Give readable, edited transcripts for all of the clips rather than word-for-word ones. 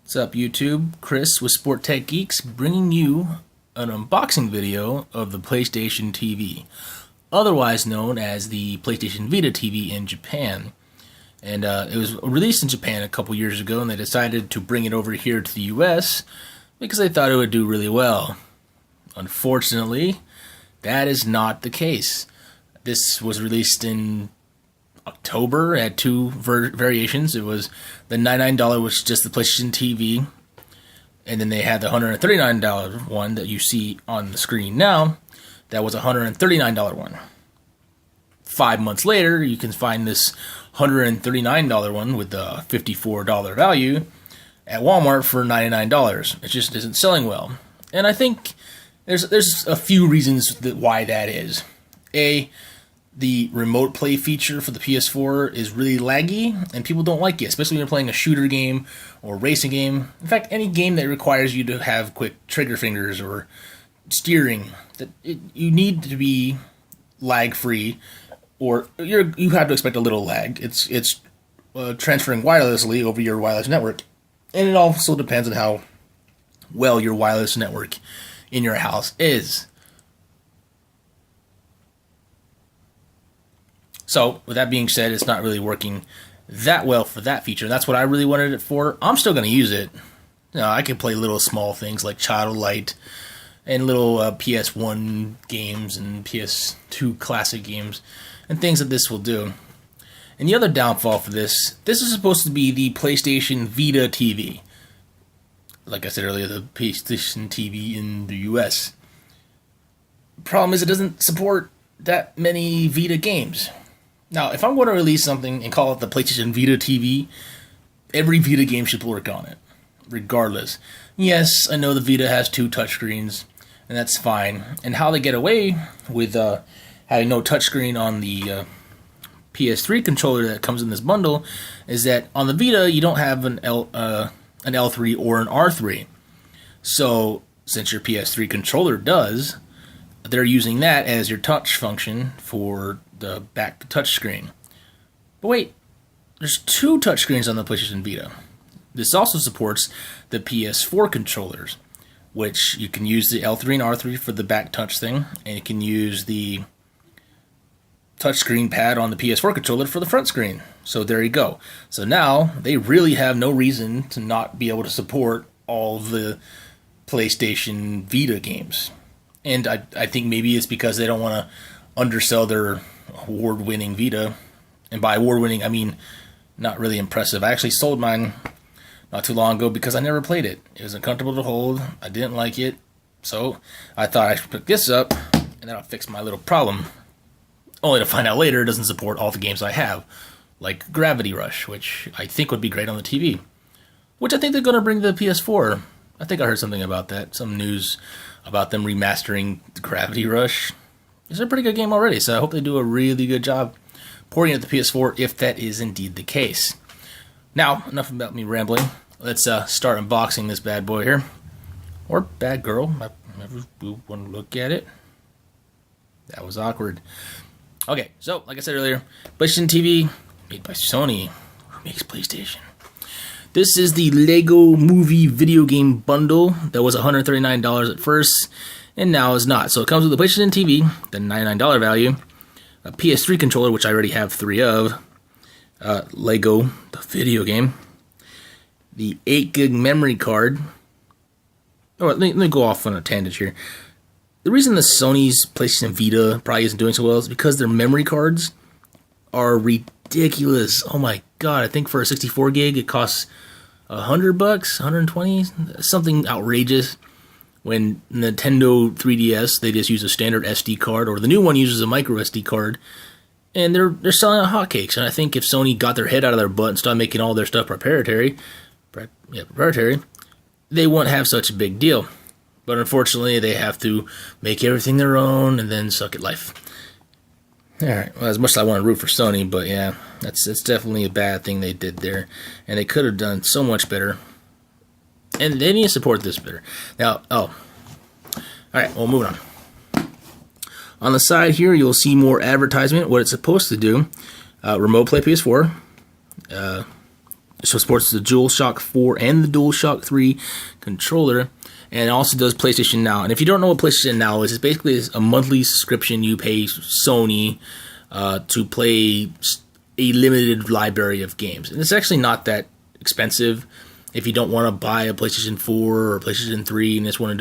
What's up, YouTube? Chris with Sport Tech Geeks bringing you an unboxing video of the PlayStation TV, otherwise known as the PlayStation Vita TV in Japan. And it was released in Japan a couple years ago, and they decided to bring it over here to the US because they thought it would do really well. Unfortunately, that is not the case. This was released in October at two variations. It was the $99, which is just the PlayStation TV, and then they had the $139 one that you see on the screen now. That was a $139 one. 5 months later, you can find this $139 one with the $54 value at Walmart for $99. It just isn't selling well, and I think there's a few reasons why that is. The remote play feature for the PS4 is really laggy, and people don't like it, especially when you're playing a shooter game or racing game. In fact, any game that requires you to have quick trigger fingers or steering, you need to be lag-free, or you have to expect a little lag. It's transferring wirelessly over your wireless network, and it also depends on how well your wireless network in your house is. So, with that being said, it's not really working that well for that feature. That's what I really wanted it for. I'm still going to use it. You know, I can play little small things like Child of Light and little PS1 games and PS2 classic games and things that this will do. And the other downfall for this is supposed to be the PlayStation Vita TV. Like I said earlier, the PlayStation TV in the US. Problem is it doesn't support that many Vita games. Now, if I'm going to release something and call it the PlayStation Vita TV, every Vita game should work on it, regardless. Yes, I know the Vita has 2 touchscreens, and that's fine. And how they get away with having no touchscreen on the PS3 controller that comes in this bundle is that on the Vita, you don't have an L3 or an R3. So, since your PS3 controller does, they're using that as your touch function for the back touchscreen. But wait, there's 2 touchscreens on the PlayStation Vita. This also supports the PS4 controllers, which you can use the L3 and R3 for the back touch thing, and you can use the touchscreen pad on the PS4 controller for the front screen. So there you go. So now they really have no reason to not be able to support all the PlayStation Vita games. And I think maybe it's because they don't want to undersell their award-winning Vita. And by award-winning, I mean not really impressive. I actually sold mine not too long ago because I never played it. It was uncomfortable to hold. I didn't like it. So I thought I should pick this up, and that'll fix my little problem. Only to find out later it doesn't support all the games I have, like Gravity Rush, which I think would be great on the TV. Which I think they're going to bring to the PS4. I think I heard something about that. Some news about them remastering Gravity Rush. It's a pretty good game already, so I hope they do a really good job porting it to the PS4 if that is indeed the case. Now, enough about me rambling. Let's start unboxing this bad boy here. Or bad girl, however you want to look at it. That was awkward. Okay, so, like I said earlier, PlayStation TV, made by Sony, who makes PlayStation. This is the Lego Movie video game bundle that was $139 at first, and now is not. So it comes with the PlayStation TV, the $99 value, a PS3 controller, which I already have 3 of, Lego, the video game, the 8 gig memory card. Oh, let me go off on a tangent here. The reason the Sony's PlayStation Vita probably isn't doing so well is because their memory cards are ridiculous. Oh my god, I think for a 64 gig it costs $100, $120, something outrageous. When Nintendo 3DS, they just use a standard SD card, or the new one uses a micro SD card, and they're selling out hotcakes. And I think if Sony got their head out of their butt and started making all their stuff proprietary, they wouldn't have such a big deal. But unfortunately, they have to make everything their own and then suck at life. Alright, well, as much as I want to root for Sony, but yeah, that's definitely a bad thing they did there. And they could have done so much better. And they need to support this better. Now, alright, well, moving on. On the side here, you'll see more advertisement, what it's supposed to do. Remote play PS4. So it supports the DualShock 4 and the DualShock 3 controller. And it also does PlayStation Now. And if you don't know what PlayStation Now is, it's basically a monthly subscription you pay Sony to play a limited library of games. And it's actually not that expensive if you don't want to buy a PlayStation 4 or PlayStation 3 and just want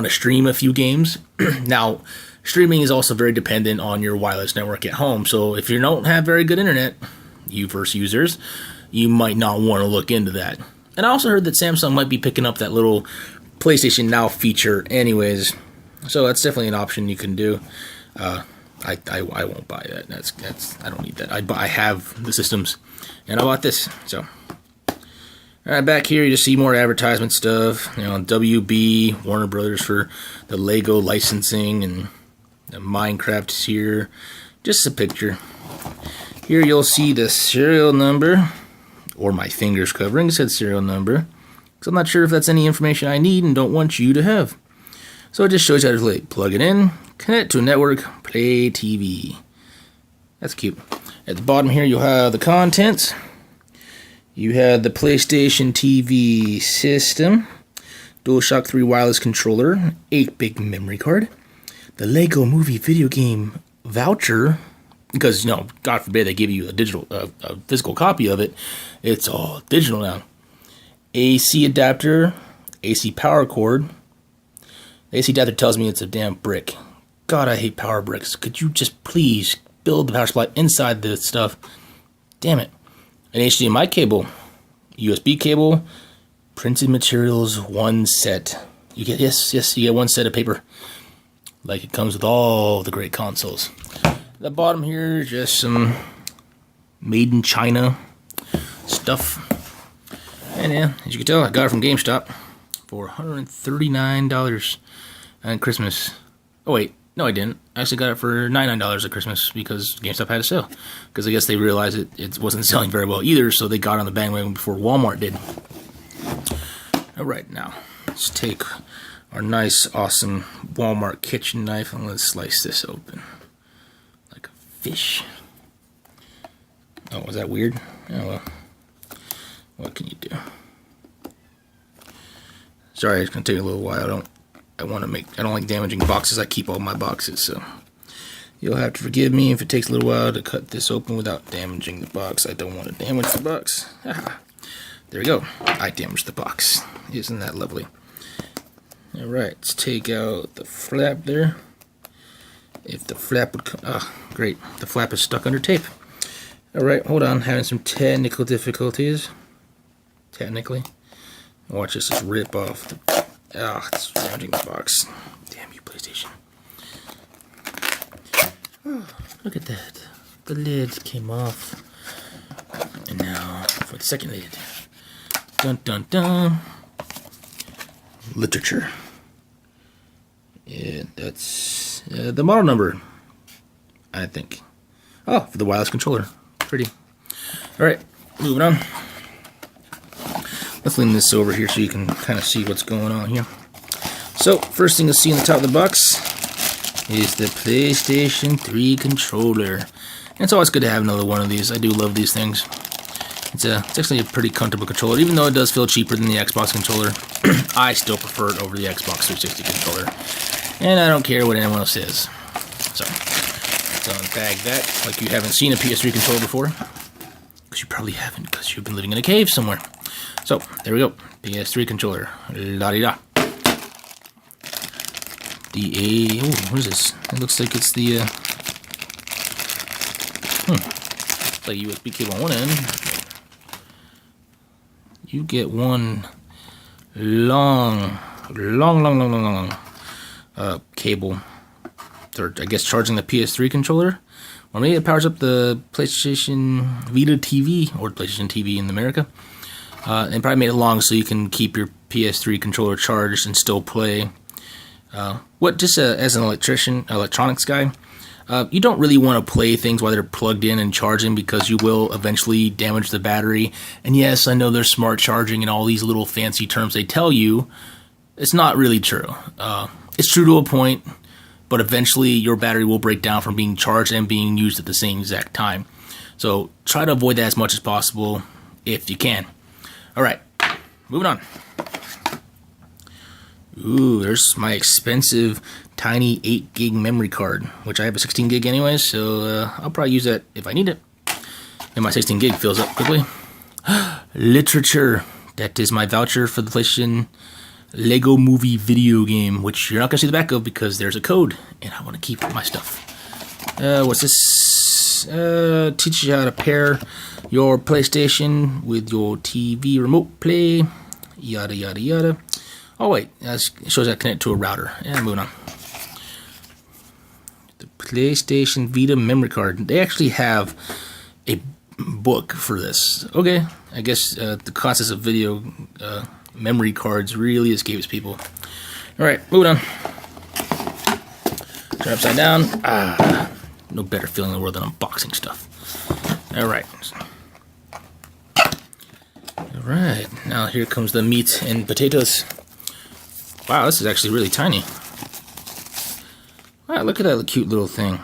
to stream a few games. Now, streaming is also very dependent on your wireless network at home. So if you don't have very good internet, you first users, you might not want to look into that. And I also heard that Samsung might be picking up that little PlayStation Now feature anyways. So that's definitely an option you can do. I won't buy that. That's I don't need that. I have the systems, and I bought this. So, all right, back here you just see more advertisement stuff. You know, WB, Warner Brothers for the Lego licensing, and the Minecraft here. Just a picture. Here you'll see the serial number, or my fingers covering said serial number, because I'm not sure if that's any information I need and don't want you to have. So it just shows you how to plug it in, connect it to a network, play TV. That's cute. At the bottom here you'll have the contents. You have the PlayStation TV system, DualShock 3 wireless controller, 8-bit memory card, the Lego movie video game voucher, because, you know, God forbid they give you a physical copy of it. It's all digital now. AC adapter, AC power cord. The AC adapter tells me it's a damn brick. God, I hate power bricks. Could you just please build the power supply inside this stuff? Damn it. An HDMI cable, USB cable, printed materials, one set. You get you get one set of paper, like it comes with all the great consoles. The bottom here, just some made in China stuff. And yeah, as you can tell, I got it from GameStop for $139 on Christmas. Oh wait, no I didn't. I actually got it for $99 at Christmas because GameStop had a sale. Because I guess they realized it wasn't selling very well either, so they got on the bandwagon before Walmart did. Alright, now, let's take our nice, awesome Walmart kitchen knife and let's slice this open. Like a fish. Oh, was that weird? Oh well. What can you do? Sorry, it's gonna take a little while. I don't like damaging boxes. I keep all my boxes, so you'll have to forgive me if it takes a little while to cut this open without damaging the box. I don't want to damage the box. There we go. I damaged the box. Isn't that lovely? Alright, let's take out the flap there. If the flap would come... Ah, great. The flap is stuck under tape. Alright, hold on. Having some technical difficulties. Technically. Watch this just rip off the... Ah, it's damaging the box. Damn you, PlayStation. Oh, look at that. The lid came off. And now for the second lid. Dun dun dun. Literature. Yeah, that's the model number, I think. Oh, for the wireless controller. Pretty. Alright, moving on. Let's lean this over here so you can kind of see what's going on here. So, first thing you'll see on the top of the box is the PlayStation 3 controller. And it's always good to have another one of these. I do love these things. It's actually a pretty comfortable controller, even though it does feel cheaper than the Xbox controller. I still prefer it over the Xbox 360 controller. And I don't care what anyone else says. So, let's unbag that like you haven't seen a PS3 controller before. Because you probably haven't, because you've been living in a cave somewhere. So, there we go. PS3 controller. La-di-da. What is this? It looks like it's the, like USB cable on one end. You get one long cable for, I guess, charging the PS3 controller. Or maybe it powers up the PlayStation Vita TV, or PlayStation TV in America. And probably made it long so you can keep your PS3 controller charged and still play. As an electronics guy, you don't really want to play things while they're plugged in and charging because you will eventually damage the battery. And yes, I know there's smart charging and all these little fancy terms they tell you. It's not really true. It's true to a point, but eventually your battery will break down from being charged and being used at the same exact time. So try to avoid that as much as possible if you can. All right, moving on. Ooh, there's my expensive tiny 8 gig memory card, which I have a 16 gig anyway, so I'll probably use that if I need it. And my 16 gig fills up quickly. Literature. That is my voucher for the PlayStation Lego Movie video game, which you're not going to see the back of because there's a code, and I want to keep my stuff. What's this? Teaches you how to pair your PlayStation with your TV remote play. Yada, yada, yada. Oh, wait. It shows I connect to a router. Yeah, moving on. The PlayStation Vita memory card. They actually have a book for this. Okay. I guess the concept of video memory cards really escapes people. Alright, moving on. Turn upside down. No better feeling in the world than unboxing stuff. Alright. Alright, now here comes the meat and potatoes. Wow, this is actually really tiny. Wow, look at that cute little thing.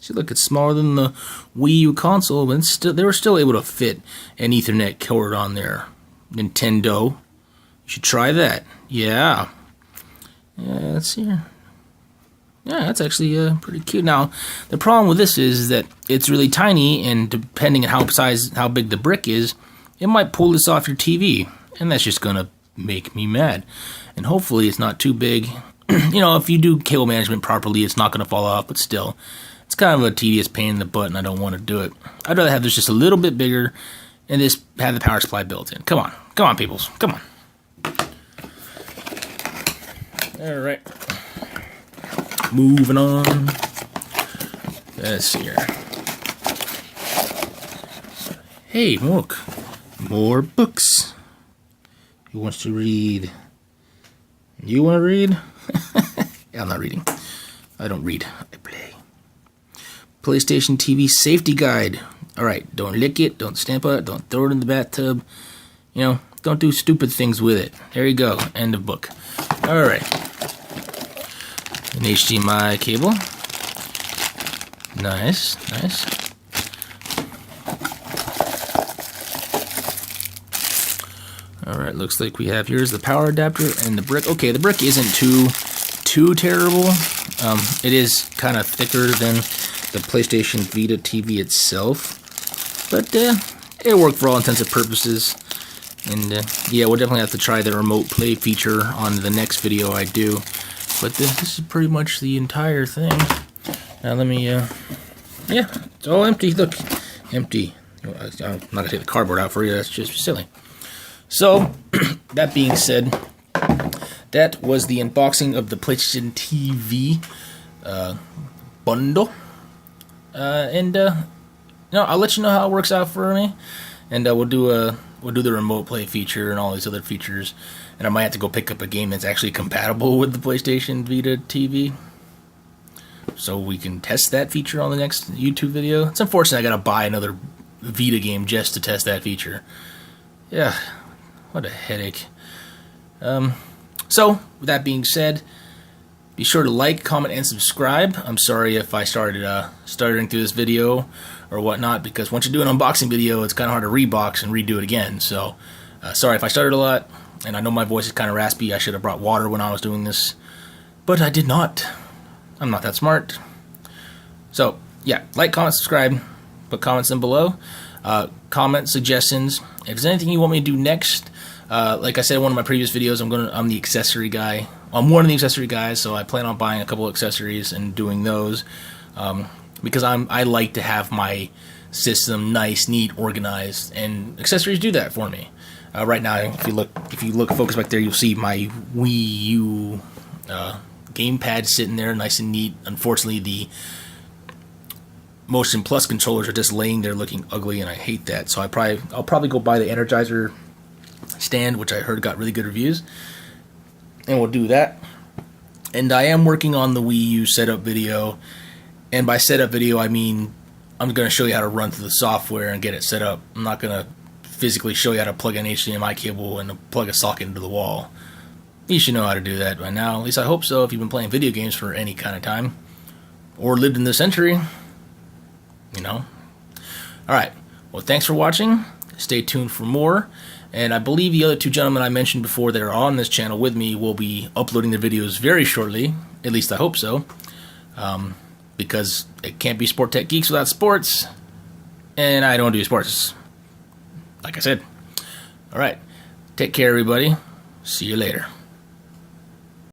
See, look, it's smaller than the Wii U console, but they were still able to fit an Ethernet cord on there. Nintendo. You should try that. Yeah. Yeah, let's see here. Yeah, that's actually pretty cute. Now, the problem with this is that it's really tiny, and depending on how big the brick is, it might pull this off your TV, and that's just gonna make me mad. And hopefully it's not too big. You know, if you do cable management properly, it's not gonna fall off, but still. It's kind of a tedious pain in the butt, and I don't want to do it. I'd rather have this just a little bit bigger and just have the power supply built in. Come on. Come on, peoples. Come on. Alright. Moving on. Let's see here. Hey, look. More books. Who wants to read? You want to read? Yeah, I'm not reading. I don't read. I play. PlayStation TV Safety Guide. Alright, don't lick it, don't stamp it, don't throw it in the bathtub. You know, don't do stupid things with it. There you go, end of book. Alright. An HDMI cable. Nice, nice. Alright, looks like we have here's the power adapter and the brick. Okay, the brick isn't too terrible. It is kind of thicker than the PlayStation Vita TV itself, but it worked for all intents and purposes. And yeah, we'll definitely have to try the remote play feature on the next video I do. But this is pretty much the entire thing. Now let me, yeah, it's all empty. Look, empty. I'm not gonna take the cardboard out for you. That's just silly. So that being said, that was the unboxing of the PlayStation TV bundle. I'll let you know how it works out for me, and we'll do the remote play feature and all these other features, and I might have to go pick up a game that's actually compatible with the PlayStation Vita TV, so we can test that feature on the next YouTube video. It's unfortunate I gotta buy another Vita game just to test that feature. Yeah, what a headache. So with that being said, be sure to like, comment, and subscribe. I'm sorry if I started stuttering through this video or whatnot, because once you do an unboxing video, it's kind of hard to rebox and redo it again. So, sorry if I stuttered a lot, and I know my voice is kind of raspy. I should have brought water when I was doing this, but I did not. I'm not that smart. So, yeah, like, comment, subscribe, put comments in below. Comment suggestions. If there's anything you want me to do next, like I said in one of my previous videos, I'm the accessory guy. I'm one of the accessory guys, so I plan on buying a couple of accessories and doing those, because I like to have my system nice, neat, organized, and accessories do that for me. Right now, if you look focus back there, you'll see my Wii U gamepad sitting there, nice and neat. Unfortunately, the Motion Plus controllers are just laying there looking ugly, and I hate that. So I'll probably go buy the Energizer stand, which I heard got really good reviews, and we'll do that. And I am working on the Wii U setup video, and by setup video I mean I'm going to show you how to run through the software and get it set up. I'm not going to physically show you how to plug an HDMI cable and plug a socket into the wall. You should know how to do that by now, at least I hope so, if you've been playing video games for any kind of time or lived in this century. you know? All right. Well, thanks for watching. Stay tuned for more. And I believe the other two gentlemen I mentioned before that are on this channel with me will be uploading their videos very shortly. At least I hope so. Because it can't be Sport Tech Geeks without sports. And I don't do sports. Like I said. All right. Take care, everybody. See you later.